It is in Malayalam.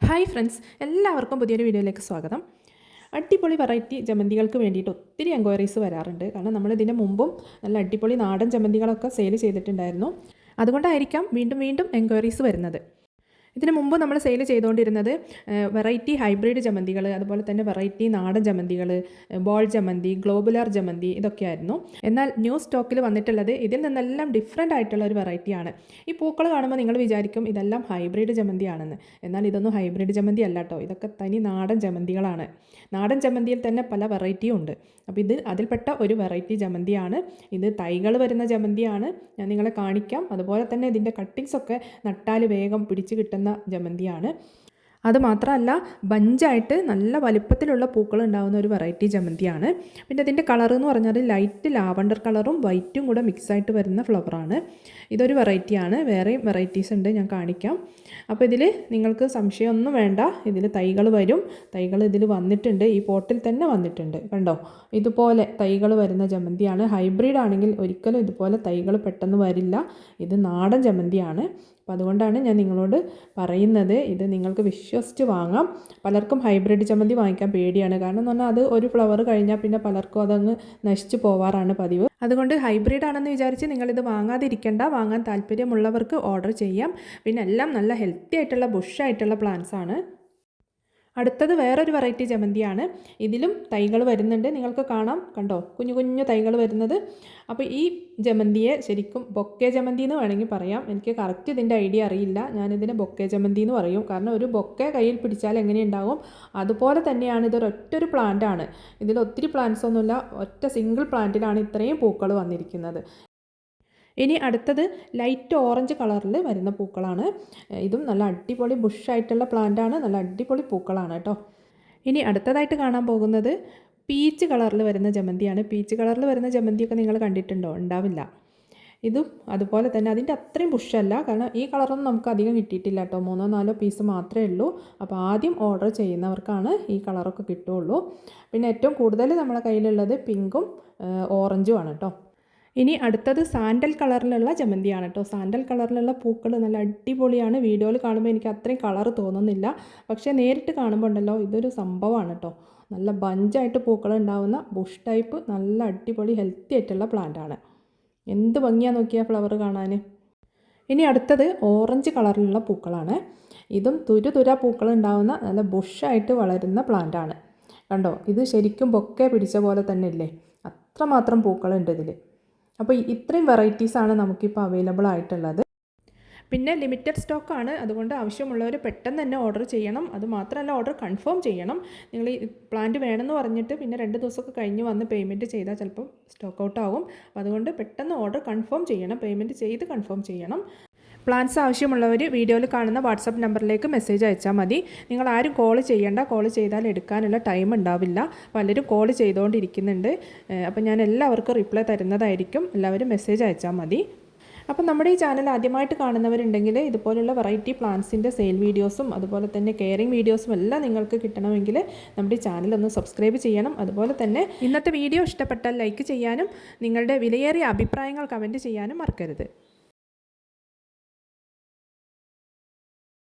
ഹായ് ഫ്രണ്ട്സ്, എല്ലാവർക്കും പുതിയൊരു വീഡിയോയിലേക്ക് സ്വാഗതം. അടിപൊളി വെറൈറ്റി ജമന്തികൾക്ക് വേണ്ടിയിട്ട് ഒത്തിരി എൻക്വയറീസ് വരാറുണ്ട്. കാരണം നമ്മൾ ഇതിൻ്റെ മുമ്പും നല്ല അടിപൊളി നാടൻ ജമന്തികളൊക്കെ സെയിൽ ചെയ്തിട്ടുണ്ടായിരുന്നു. അതുകൊണ്ടായിരിക്കാം വീണ്ടും വീണ്ടും എൻക്വയറീസ് വരുന്നത്. ഇതിന് മുമ്പ് നമ്മൾ സെയിൽ ചെയ്തുകൊണ്ടിരുന്നത് വെറൈറ്റി ഹൈബ്രിഡ് ജമന്തികൾ, അതുപോലെ തന്നെ വെറൈറ്റി നാടൻ ജമന്തികൾ, ബോൾ ജമന്തി, ഗ്ലോബുലാർ ജമന്തി, ഇതൊക്കെയായിരുന്നു. എന്നാൽ ന്യൂ സ്റ്റോക്കിൽ വന്നിട്ടുള്ളത് ഇതിൽ നിന്നെല്ലാം ഡിഫറെൻ്റ് ആയിട്ടുള്ള ഒരു വെറൈറ്റിയാണ്. ഈ പൂക്കൾ കാണുമ്പോൾ നിങ്ങൾ വിചാരിക്കും ഇതെല്ലാം ഹൈബ്രിഡ് ജമന്തിയാണെന്ന്. എന്നാൽ ഇതൊന്നും ഹൈബ്രിഡ് ജമന്തി അല്ല കേട്ടോ. ഇതൊക്കെ തനി നാടൻ ജമന്തികളാണ്. നാടൻ ജമന്തിയിൽ തന്നെ പല വെറൈറ്റിയും ഉണ്ട്. അപ്പോൾ ഇത് അതിൽപ്പെട്ട ഒരു വെറൈറ്റി ജമന്തിയാണ്. ഇത് തൈകൾ വരുന്ന ജമന്തിയാണ്. ഞാൻ നിങ്ങളെ കാണിക്കാം. അതുപോലെ തന്നെ ഇതിൻ്റെ കട്ടിങ്സൊക്കെ നട്ടാൽ വേഗം പിടിച്ച് കിട്ടുന്ന ജമന്തിയാണ്. അതുമാത്രമല്ല, ബഞ്ചായിട്ട് നല്ല വലുപ്പത്തിലുള്ള പൂക്കൾ ഉണ്ടാകുന്ന ഒരു വെറൈറ്റി ജമന്തിയാണ്. പിന്നെ ഇതിൻ്റെ കളർ എന്ന് പറഞ്ഞാൽ ലൈറ്റ് ലാവണ്ടർ കളറും വൈറ്റും കൂടെ മിക്സായിട്ട് വരുന്ന ഫ്ലവറാണ്. ഇതൊരു വെറൈറ്റിയാണ്. വേറെയും വെറൈറ്റീസ് ഉണ്ട്, ഞാൻ കാണിക്കാം. അപ്പോൾ ഇതിൽ നിങ്ങൾക്ക് സംശയമൊന്നും വേണ്ട, ഇതിൽ തൈകൾ വരും. തൈകൾ ഇതിൽ വന്നിട്ടുണ്ട്, ഈ പോട്ടിൽ തന്നെ വന്നിട്ടുണ്ട്. കണ്ടോ, ഇതുപോലെ തൈകൾ വരുന്ന ജമന്തിയാണ്. ഹൈബ്രിഡ് ആണെങ്കിൽ ഒരിക്കലും ഇതുപോലെ തൈകൾ പെട്ടെന്ന് വരില്ല. ഇത് നാടൻ ജമന്തിയാണ്. അപ്പോൾ അതുകൊണ്ടാണ് ഞാൻ നിങ്ങളോട് പറയുന്നത്, ഇത് നിങ്ങൾക്ക് വിശ്വസിച്ച് വാങ്ങാം. പലർക്കും ഹൈബ്രിഡ് ജമന്തി വാങ്ങിക്കാൻ പേടിയാണ്. കാരണം എന്ന് പറഞ്ഞാൽ അത് ഒരു ഫ്ലവർ കഴിഞ്ഞാൽ പിന്നെ പലർക്കും അതങ്ങ് നശിച്ചു പോവാറാണ് പതിവ്. അതുകൊണ്ട് ഹൈബ്രിഡ് ആണെന്ന് വിചാരിച്ച് നിങ്ങളിത് വാങ്ങാതിരിക്കേണ്ട. വാങ്ങാൻ താല്പര്യമുള്ളവർക്ക് ഓർഡർ ചെയ്യാം. പിന്നെ എല്ലാം നല്ല ഹെൽത്തി ആയിട്ടുള്ള ബുഷായിട്ടുള്ള പ്ലാന്റ്സ് ആണ്. അടുത്തത് വേറൊരു വെറൈറ്റി ജമന്തിയാണ്. ഇതിലും തൈകൾ വരുന്നുണ്ട്, നിങ്ങൾക്ക് കാണാം. കണ്ടോ, കുഞ്ഞു കുഞ്ഞു തൈകൾ വരുന്നത്. അപ്പോൾ ഈ ജമന്തിയെ ശരിക്കും ബൊക്കെ ജമന്തി എന്ന് വേണമെങ്കിൽ പറയാം. എനിക്ക് കറക്റ്റ് ഇതിൻ്റെ ഐഡിയ അറിയില്ല. ഞാനിതിനെ ബൊക്കെ ജമന്തി എന്ന് പറയും. കാരണം ഒരു ബൊക്കെ കയ്യിൽ പിടിച്ചാൽ എങ്ങനെയുണ്ടാകും അതുപോലെ തന്നെയാണ്. ഇതൊരൊറ്റൊരു പ്ലാന്റാണ്. ഇതിൽ ഒത്തിരി പ്ലാന്റ്സ് ഒന്നുമില്ല. ഒറ്റ സിംഗിൾ പ്ലാന്റിലാണ് ഇത്രയും പൂക്കൾ വന്നിരിക്കുന്നത്. ഇനി അടുത്തത് ലൈറ്റ് ഓറഞ്ച് കളറിൽ വരുന്ന പൂക്കളാണ്. ഇതും നല്ല അടിപൊളി ബുഷായിട്ടുള്ള പ്ലാന്റാണ്. നല്ല അടിപൊളി പൂക്കളാണ് കേട്ടോ. ഇനി അടുത്തതായിട്ട് കാണാൻ പോകുന്നത് പീച്ച് കളറിൽ വരുന്ന ജമന്തിയാണ്. പീച്ച് കളറിൽ വരുന്ന ജമന്തിയൊക്കെ നിങ്ങൾ കണ്ടിട്ടുണ്ടോ? ഉണ്ടാവില്ല. ഇതും അതുപോലെ തന്നെ അതിൻ്റെ അത്രയും ബുഷല്ല. കാരണം ഈ കളറൊന്നും നമുക്ക് അധികം കിട്ടിയിട്ടില്ല കേട്ടോ. 3-4 പീസ് മാത്രമേ ഉള്ളൂ. അപ്പോൾ ആദ്യം ഓർഡർ ചെയ്യുന്നവർക്കാണ് ഈ കളറൊക്കെ കിട്ടുകയുള്ളൂ. പിന്നെ ഏറ്റവും കൂടുതൽ നമ്മളെ കയ്യിലുള്ളത് പിങ്കും ഓറഞ്ചും ആണ് കേട്ടോ. ഇനി അടുത്തത് സാൻഡൽ കളറിലുള്ള ജമന്തിയാണ് കേട്ടോ. സാൻഡൽ കളറിലുള്ള പൂക്കൾ നല്ല അടിപൊളിയാണ്. വീഡിയോയിൽ കാണുമ്പോൾ എനിക്ക് അത്രയും കളർ തോന്നുന്നില്ല, പക്ഷേ നേരിട്ട് കാണുമ്പോൾ ഉണ്ടല്ലോ ഇതൊരു സംഭവമാണ് കേട്ടോ. നല്ല ബഞ്ചായിട്ട് പൂക്കൾ ഉണ്ടാവുന്ന ബുഷ് ടൈപ്പ് നല്ല അടിപൊളി ഹെൽത്തി ആയിട്ടുള്ള പ്ലാന്റാണ്. എന്ത് ഭംഗിയാന്ന് നോക്കിയാൽ ഫ്ലവർ കാണാൻ. ഇനി അടുത്തത് ഓറഞ്ച് കളറിലുള്ള പൂക്കളാണ്. ഇതും തുര പൂക്കൾ ഉണ്ടാവുന്ന നല്ല ബുഷായിട്ട് വളരുന്ന പ്ലാന്റാണ്. കണ്ടോ, ഇത് ശരിക്കും ബൊക്കെ പിടിച്ച പോലെ തന്നെ ഇല്ലേ, അത്രമാത്രം പൂക്കളുണ്ട് ഇതിൽ. അപ്പോൾ ഇത്രയും വെറൈറ്റീസാണ് നമുക്കിപ്പോൾ അവൈലബിൾ ആയിട്ടുള്ളത്. പിന്നെ ലിമിറ്റഡ് സ്റ്റോക്കാണ്. അതുകൊണ്ട് ആവശ്യമുള്ളവർ പെട്ടെന്ന് തന്നെ ഓർഡർ ചെയ്യണം. അതുമാത്രമല്ല, ഓർഡർ കൺഫേം ചെയ്യണം. നിങ്ങൾ ഈ പ്ലാന്റ് വേണമെന്ന് പറഞ്ഞിട്ട് പിന്നെ 2 ദിവസമൊക്കെ കഴിഞ്ഞ് വന്ന് പേയ്മെൻറ്റ് ചെയ്താൽ ചിലപ്പോൾ സ്റ്റോക്ക് ഔട്ട് ആവും. അതുകൊണ്ട് പെട്ടെന്ന് ഓർഡർ കൺഫേം ചെയ്യണം. പേയ്മെൻറ്റ് ചെയ്ത് കൺഫേം ചെയ്യണം. പ്ലാൻസ് ആവശ്യമുള്ളവർ വീഡിയോയിൽ കാണുന്ന വാട്സപ്പ് നമ്പറിലേക്ക് മെസ്സേജ് അയച്ചാൽ മതി. നിങ്ങൾ ആരും കോൾ ചെയ്യേണ്ട. കോൾ ചെയ്താൽ എടുക്കാനുള്ള ടൈം ഉണ്ടാവില്ല. പലരും കോൾ ചെയ്തുകൊണ്ടിരിക്കുന്നുണ്ട്. അപ്പോൾ ഞാൻ എല്ലാവർക്കും റിപ്ലൈ തരുന്നതായിരിക്കും. എല്ലാവരും മെസ്സേജ് അയച്ചാൽ മതി. അപ്പോൾ നമ്മുടെ ഈ ചാനൽ ആദ്യമായിട്ട് കാണുന്നവരുണ്ടെങ്കിൽ ഇതുപോലുള്ള വെറൈറ്റി പ്ലാന്റ്സിൻ്റെ സെയിൽ വീഡിയോസും അതുപോലെ തന്നെ കെയറിങ് വീഡിയോസും എല്ലാം നിങ്ങൾക്ക് കിട്ടണമെങ്കിൽ നമ്മുടെ ഈ ചാനൽ ഒന്ന് സബ്സ്ക്രൈബ് ചെയ്യണം. അതുപോലെ തന്നെ ഇന്നത്തെ വീഡിയോ ഇഷ്ടപ്പെട്ടാൽ ലൈക്ക് ചെയ്യാനും നിങ്ങളുടെ വിലയേറിയ അഭിപ്രായങ്ങൾ കമൻറ്റ് ചെയ്യാനും മറക്കരുത്.